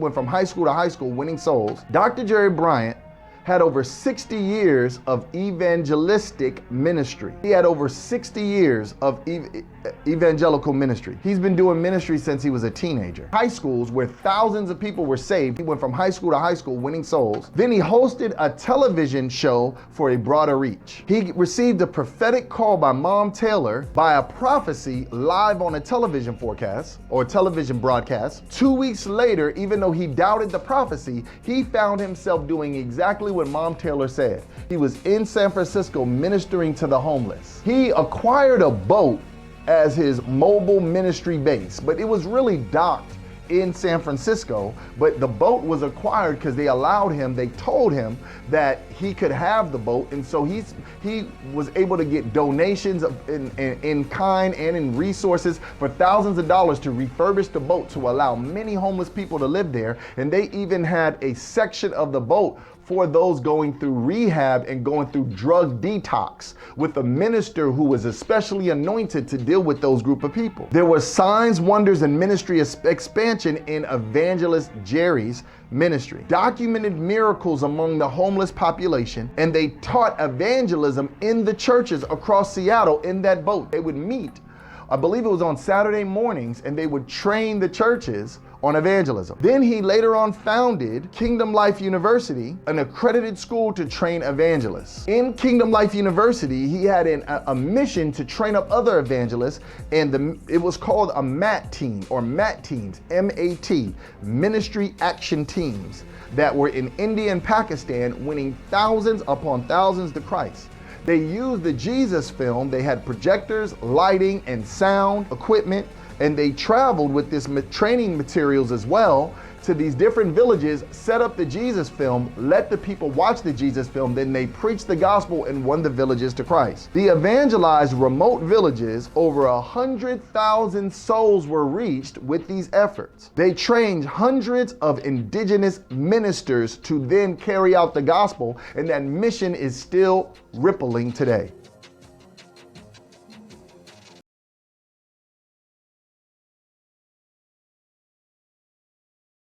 went from high school to high school winning souls. Dr. Jerry Bryant had over 60 years of evangelistic ministry. He had over 60 years of evangelical ministry. He's been doing ministry since he was a teenager. High schools where thousands of people were saved. He went from high school to high school winning souls. Then he hosted a television show for a broader reach. He received a prophetic call by Mom Taylor by a prophecy live on a television forecast or television broadcast. 2 weeks later, even though he doubted the prophecy, he found himself doing exactly what Mom Taylor said. He was in San Francisco ministering to the homeless. He acquired a boat as his mobile ministry base, but it was really docked in San Francisco, but the boat was acquired because they told him that he could have the boat, and so he was able to get donations in kind and in resources for thousands of dollars to refurbish the boat to allow many homeless people to live there, and they even had a section of the boat for those going through rehab and going through drug detox with a minister who was especially anointed to deal with those group of people. There were signs, wonders, and ministry expansion in Evangelist Jerry's ministry. Documented miracles among the homeless population, and they taught evangelism in the churches across Seattle in that boat. They would meet, I believe it was on Saturday mornings, and they would train the churches on evangelism. Then he later on founded Kingdom Life University, an accredited school to train evangelists. In Kingdom Life University, he had a mission to train up other evangelists, and it was called a MAT team, or MAT teams, M-A-T, Ministry Action Teams, that were in India and Pakistan, winning thousands upon thousands to Christ. They used the Jesus film. They had projectors, lighting, and sound equipment, and they traveled with this training materials as well to these different villages, set up the Jesus film, let the people watch the Jesus film, then they preached the gospel and won the villages to Christ. They evangelized remote villages. Over 100,000 souls were reached with these efforts. They trained hundreds of indigenous ministers to then carry out the gospel, and that mission is still rippling today.